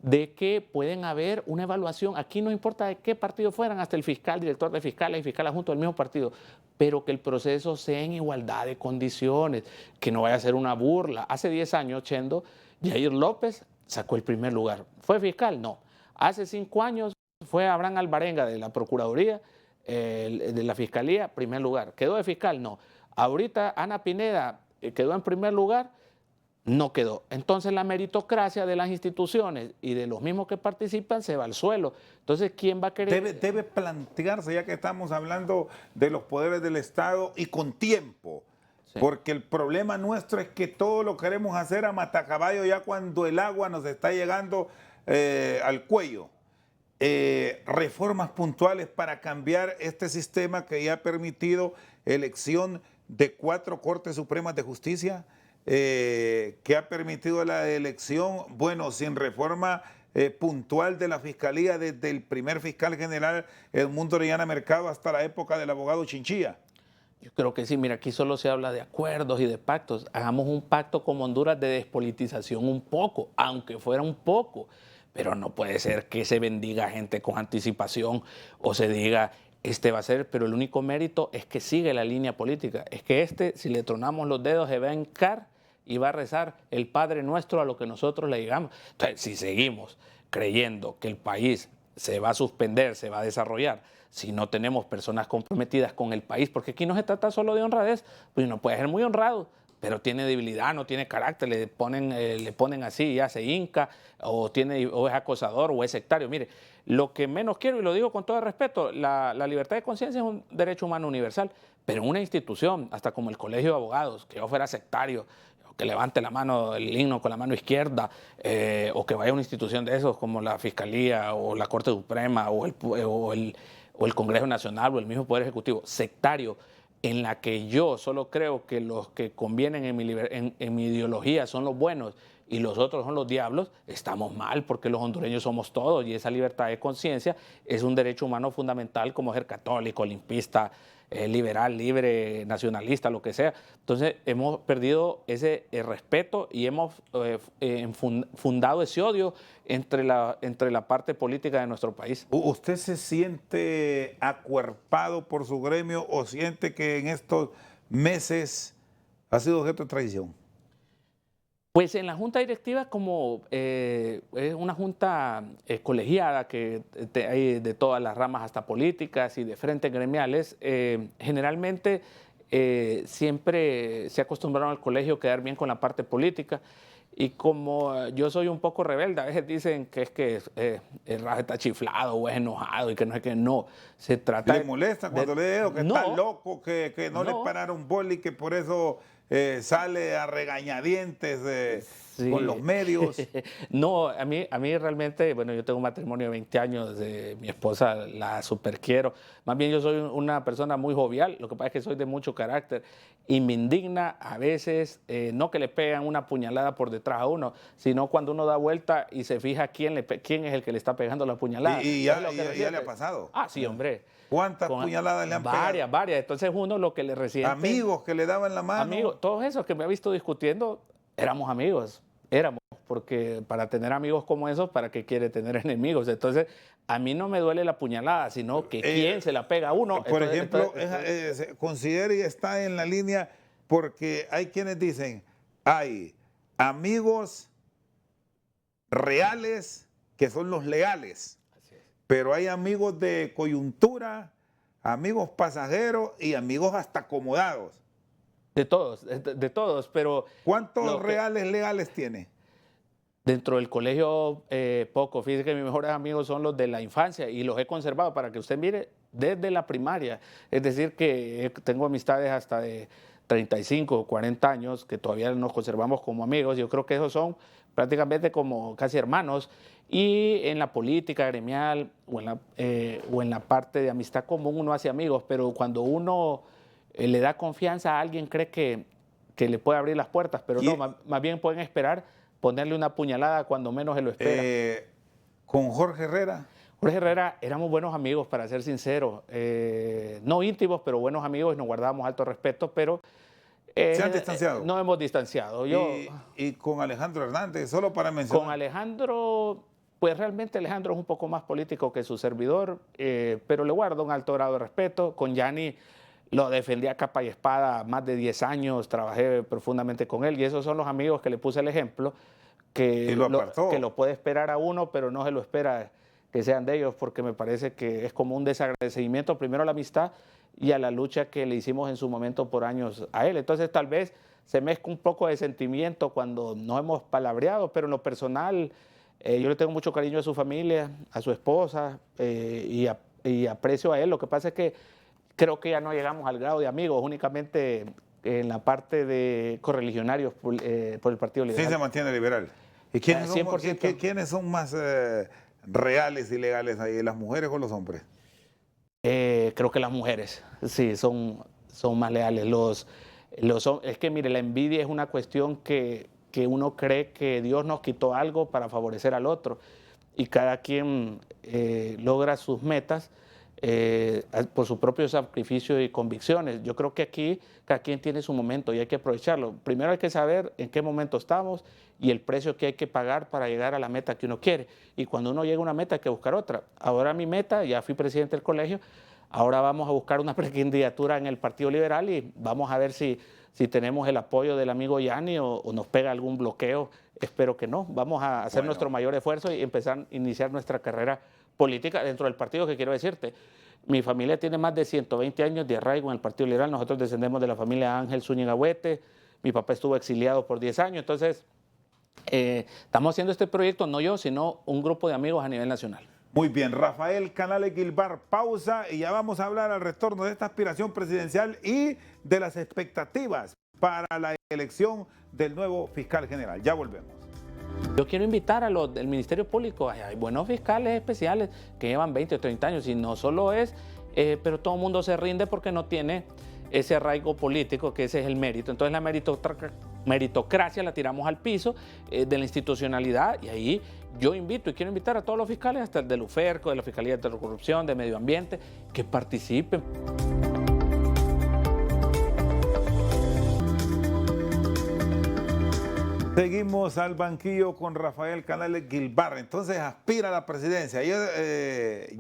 de que pueden haber una evaluación, aquí no importa de qué partido fueran, hasta el fiscal, director de fiscales y fiscal adjunto del mismo partido, pero que el proceso sea en igualdad de condiciones, que no vaya a ser una burla. Hace 10 años, Chendo, Yair López sacó el primer lugar. ¿Fue fiscal? No. Hace 5 años fue Abraham Alvarenga de la Procuraduría, de la Fiscalía, primer lugar. ¿Quedó de fiscal? No. Ahorita Ana Pineda quedó en primer lugar, no quedó. Entonces la meritocracia de las instituciones y de los mismos que participan se va al suelo. Entonces, ¿quién va a querer? Debe plantearse, ya que estamos hablando de los poderes del Estado y con tiempo, sí. Porque el problema nuestro es que todo lo queremos hacer a matacaballo ya cuando el agua nos está llegando al cuello. Reformas puntuales para cambiar este sistema que ya ha permitido elección de 4 Cortes Supremas de Justicia, que ha permitido la elección, bueno, sin reforma puntual de la Fiscalía desde el primer fiscal general Edmundo Orellana Mercado hasta la época del abogado Chinchilla. Yo creo que sí, mira, aquí solo se habla de acuerdos y de pactos. Hagamos un pacto con Honduras de despolitización un poco, aunque fuera un poco, pero no puede ser que se bendiga gente con anticipación o se diga este va a ser, pero el único mérito es que sigue la línea política. Es que si le tronamos los dedos, se va a hincar y va a rezar el Padre Nuestro a lo que nosotros le digamos. Entonces, si seguimos creyendo que el país se va a suspender, se va a desarrollar, si no tenemos personas comprometidas con el país, porque aquí no se trata solo de honradez, pues uno puede ser muy honrado, pero tiene debilidad, no tiene carácter, le ponen así, ya se hinca, o es acosador, o es sectario. Mire, lo que menos quiero, y lo digo con todo respeto, la libertad de conciencia es un derecho humano universal, pero en una institución, hasta como el Colegio de Abogados, que yo fuera sectario, que levante la mano, el himno con la mano izquierda, o que vaya a una institución de esos como la Fiscalía o la Corte Suprema o el Congreso Nacional o el mismo Poder Ejecutivo, sectario, en la que yo solo creo que los que convienen en mi ideología son los buenos y los otros son los diablos, estamos mal porque los hondureños somos todos y esa libertad de conciencia es un derecho humano fundamental como ser católico, olimpista, liberal, libre, nacionalista, lo que sea. Entonces hemos perdido ese respeto y hemos fundado ese odio entre la parte política de nuestro país. ¿Usted se siente acuerpado por su gremio o siente que en estos meses ha sido objeto de traición? Pues en la junta directiva, como es una junta colegiada que hay de todas las ramas hasta políticas y de frentes gremiales, generalmente siempre se acostumbraron al colegio a quedar bien con la parte política. Y como yo soy un poco rebelde, a veces dicen que es que el Rafa está chiflado o es enojado y que no es que no. Se trata ¿Le molesta cuando le digo que no, está loco, que no le pararon bola y que por eso sale a regañadientes sí, con los medios? No, a mí realmente, bueno, yo tengo un matrimonio de 20 años, mi esposa la super quiero. Más bien yo soy una persona muy jovial, lo que pasa es que soy de mucho carácter y me indigna a veces, no que le pegan una puñalada por detrás a uno, sino cuando uno da vuelta y se fija quién es el que le está pegando la puñalada. ¿Y ya le ha pasado? Ah, sí, hombre. ¿Cuántas puñaladas le han pegado? Varias. Entonces uno lo que le resiente... Amigos que le daban la mano. Amigos, todos esos que me ha visto discutiendo, éramos amigos. Porque para tener amigos como esos, ¿para qué quiere tener enemigos? Entonces, a mí no me duele la puñalada, sino que quién se la pega a uno. Por ejemplo, considera y está en la línea porque hay quienes dicen, hay amigos reales que son los leales, pero hay amigos de coyuntura, amigos pasajeros y amigos hasta acomodados. De todos, pero... ¿Cuántos reales legales tiene? Dentro del colegio, poco. Fíjese que mis mejores amigos son los de la infancia y los he conservado para que usted mire desde la primaria. Es decir, que tengo amistades hasta de 35 o 40 años que todavía nos conservamos como amigos. Yo creo que esos son prácticamente como casi hermanos. Y en la política gremial o en la parte de amistad común uno hace amigos, pero cuando uno le da confianza a alguien cree que le puede abrir las puertas, pero no, más bien pueden esperar ponerle una puñalada cuando menos se lo espera. ¿Con Jorge Herrera? Jorge Herrera éramos buenos amigos, para ser sincero. No íntimos, pero buenos amigos y nos guardábamos alto respeto, pero... ¿Se han distanciado? No hemos distanciado. ¿Y con Alejandro Hernández? Solo para mencionar. Con Alejandro, pues realmente Alejandro es un poco más político que su servidor, pero le guardo un alto grado de respeto. Con Yanni lo defendí a capa y espada más de 10 años, trabajé profundamente con él y esos son los amigos que le puse el ejemplo, que lo puede esperar a uno, pero no se lo espera que sean de ellos, porque me parece que es como un desagradecimiento primero a la amistad y a la lucha que le hicimos en su momento por años a él. Entonces tal vez se mezcla un poco de sentimiento cuando nos hemos palabreado, pero en lo personal yo le tengo mucho cariño a su familia, a su esposa y aprecio a él. Lo que pasa es que creo que ya no llegamos al grado de amigos, únicamente en la parte de correligionarios por el Partido Liberal. Sí se mantiene liberal. ¿Y quiénes son más reales y legales ahí, las mujeres o los hombres? Creo que las mujeres, sí, son más leales. Es que, mire, la envidia es una cuestión que uno cree que Dios nos quitó algo para favorecer al otro. Y cada quien logra sus metas por su propio sacrificio y convicciones. Yo creo que aquí cada quien tiene su momento y hay que aprovecharlo. Primero hay que saber en qué momento estamos y el precio que hay que pagar para llegar a la meta que uno quiere. Y cuando uno llega a una meta hay que buscar otra. Ahora mi meta, ya fui presidente del colegio, ahora vamos a buscar una precandidatura en el Partido Liberal y vamos a ver si tenemos el apoyo del amigo Yanni o nos pega algún bloqueo. Espero que no. Vamos a hacer nuestro mayor esfuerzo y iniciar nuestra carrera política dentro del partido, que quiero decirte. Mi familia tiene más de 120 años de arraigo en el Partido Liberal. Nosotros descendemos de la familia Ángel Zúñiga Huete. Mi papá estuvo exiliado por 10 años. Entonces, estamos haciendo este proyecto, no yo, sino un grupo de amigos a nivel nacional. Muy bien, Rafael Canales Guilbar, pausa y ya vamos a hablar al retorno de esta aspiración presidencial y de las expectativas para la elección del nuevo fiscal general. Ya volvemos. Yo quiero invitar a los del Ministerio Público, hay buenos fiscales especiales que llevan 20 o 30 años y no solo es, pero todo el mundo se rinde porque no tiene ese arraigo político, que ese es el mérito. Entonces la meritocracia la tiramos al piso de la institucionalidad y ahí yo invito y quiero invitar a todos los fiscales, hasta el del UFERCO, de la Fiscalía de Corrupción, de Medio Ambiente, que participen. Seguimos al banquillo con Rafael Canales Guilbarra. Entonces aspira a la presidencia.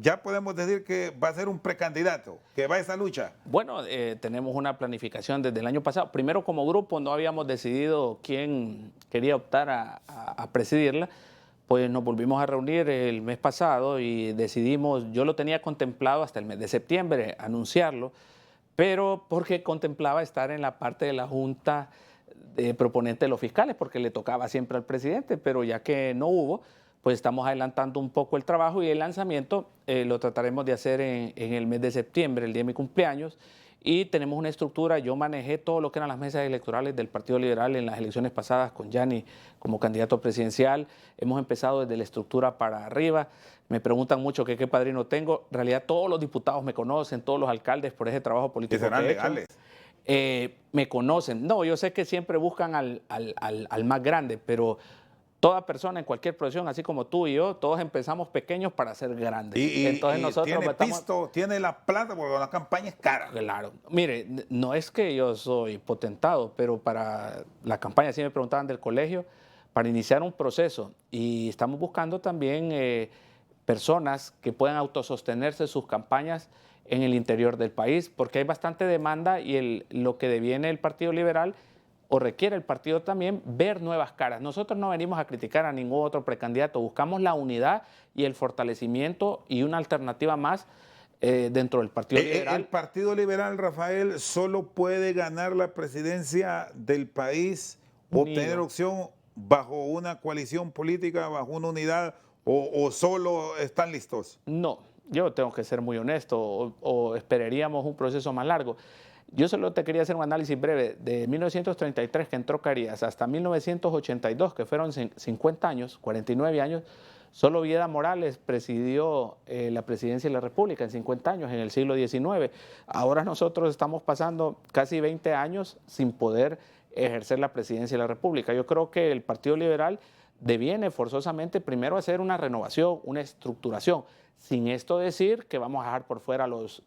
Ya podemos decir que va a ser un precandidato, que va a esa lucha. Bueno, tenemos una planificación desde el año pasado. Primero, como grupo, no habíamos decidido quién quería optar a presidirla. Pues nos volvimos a reunir el mes pasado y decidimos, yo lo tenía contemplado hasta el mes de septiembre, anunciarlo, pero porque contemplaba estar en la parte de la Junta proponente de los fiscales, porque le tocaba siempre al presidente, pero ya que no hubo, pues estamos adelantando un poco el trabajo y el lanzamiento lo trataremos de hacer en el mes de septiembre, el día de mi cumpleaños, y tenemos una estructura. Yo manejé todo lo que eran las mesas electorales del Partido Liberal en las elecciones pasadas con Yanni como candidato presidencial. Hemos empezado desde la estructura para arriba. Me preguntan mucho que qué padrino tengo. En realidad todos los diputados me conocen, todos los alcaldes por ese trabajo político Que serán que he hecho. legales. Me conocen. No, yo sé que siempre buscan al más grande, pero toda persona en cualquier profesión, así como tú y yo, todos empezamos pequeños para ser grandes. Entonces nosotros tiene pisto, tiene la plata, porque la campaña es cara. Claro. Mire, no es que yo soy potentado, pero para la campaña, sí me preguntaban del colegio, para iniciar un proceso. Y estamos buscando también personas que puedan autosostenerse sus campañas en el interior del país, porque hay bastante demanda y lo que deviene el Partido Liberal o requiere el partido también, ver nuevas caras. Nosotros no venimos a criticar a ningún otro precandidato, buscamos la unidad y el fortalecimiento y una alternativa más dentro del Partido Liberal. El Partido Liberal, Rafael, solo puede ganar la presidencia del país o tener opción bajo una coalición política, bajo una unidad, o solo están listos. No, yo tengo que ser muy honesto, o esperaríamos un proceso más largo. Yo solo te quería hacer un análisis breve. De 1933, que entró Carías, hasta 1982, que fueron 50 años, 49 años, solo Vieda Morales presidió la presidencia de la República en 50 años, en el siglo XIX. Ahora nosotros estamos pasando casi 20 años sin poder ejercer la presidencia de la República. Yo creo que el Partido Liberal deviene forzosamente primero hacer una renovación, una estructuración. Sin esto decir que vamos a dejar por fuera a los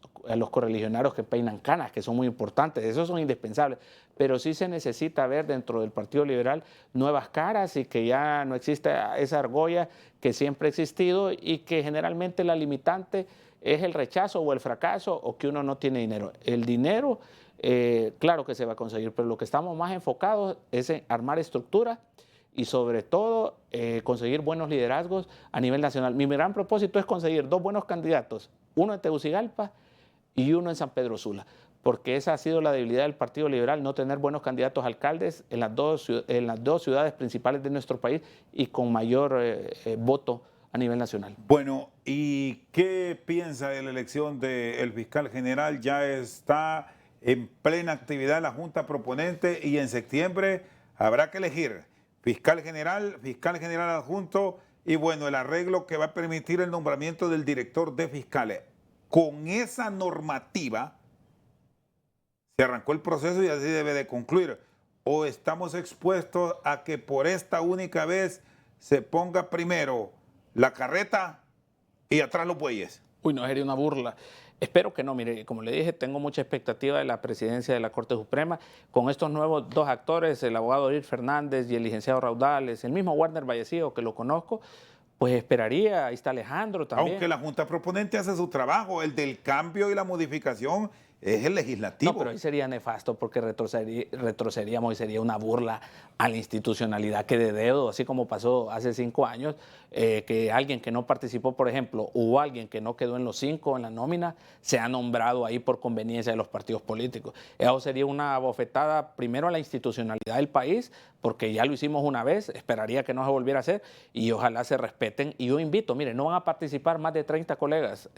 correligionarios que peinan canas, que son muy importantes, esos son indispensables, pero sí se necesita ver dentro del Partido Liberal nuevas caras y que ya no exista esa argolla que siempre ha existido y que generalmente la limitante es el rechazo o el fracaso o que uno no tiene dinero. El dinero, claro que se va a conseguir, pero lo que estamos más enfocados es en armar estructuras y sobre todo conseguir buenos liderazgos a nivel nacional. Mi gran propósito es conseguir 2 buenos candidatos, uno en Tegucigalpa y uno en San Pedro Sula, porque esa ha sido la debilidad del Partido Liberal, no tener buenos candidatos alcaldes en las dos ciudades principales de nuestro país y con mayor voto a nivel nacional. Bueno, ¿y qué piensa de la elección del fiscal general? Ya está en plena actividad la Junta Proponente y en septiembre habrá que elegir fiscal general adjunto y bueno, el arreglo que va a permitir el nombramiento del director de fiscales. Con esa normativa se arrancó el proceso y así debe de concluir. ¿O estamos expuestos a que por esta única vez se ponga primero la carreta y atrás los bueyes? Uy, no, sería una burla. Espero que no. Mire, como le dije, tengo mucha expectativa de la presidencia de la Corte Suprema. Con estos nuevos 2 actores, el abogado Orir Fernández y el licenciado Raudales, el mismo Warner Vallecillo, que lo conozco, pues esperaría. Ahí está Alejandro también. Aunque la Junta Proponente hace su trabajo, el del cambio y la modificación es el legislativo. No, pero ahí sería nefasto porque retrocederíamos y sería una burla a la institucionalidad que de dedo, así como pasó hace 5 años, que alguien que no participó, por ejemplo, o alguien que no quedó en los 5 en la nómina, se ha nombrado ahí por conveniencia de los partidos políticos. Eso sería una bofetada primero a la institucionalidad del país, porque ya lo hicimos una vez, esperaría que no se volviera a hacer y ojalá se respeten. Y yo invito, mire, no van a participar más de 30 colegas,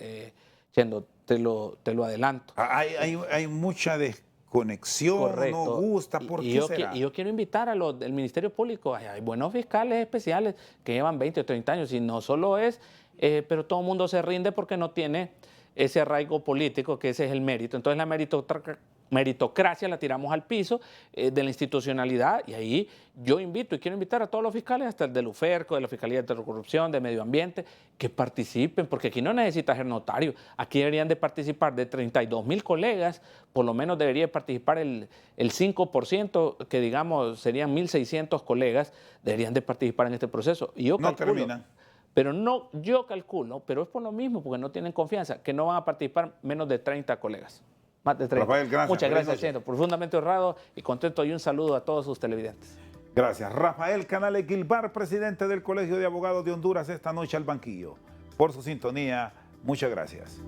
Chendo, te lo adelanto. Hay mucha desconexión, correcto. No gusta, ¿por qué será? Y yo quiero invitar a los del Ministerio Público, hay buenos fiscales especiales que llevan 20 o 30 años y no solo es, pero todo el mundo se rinde porque no tiene ese arraigo político, que ese es el mérito. Entonces la meritocracia la tiramos al piso de la institucionalidad, y ahí yo invito y quiero invitar a todos los fiscales, hasta el del UFERCO, de la Fiscalía de Anticorrupción, de Medio Ambiente, que participen, porque aquí no necesita ser notario, aquí deberían de participar de 32.000 colegas, por lo menos debería participar el 5%, que digamos serían 1.600 colegas, deberían de participar en este proceso. Y yo No calculo, terminan. pero no, yo calculo, pero es por lo mismo, porque no tienen confianza, que no van a participar menos de 30 colegas. Más de 30. Rafael, gracias. Muchas Feliz gracias, noche. siento profundamente honrado y contento, y un saludo a todos sus televidentes. Gracias. Rafael Canales Gilbar, presidente del Colegio de Abogados de Honduras, esta noche al banquillo. Por su sintonía, muchas gracias.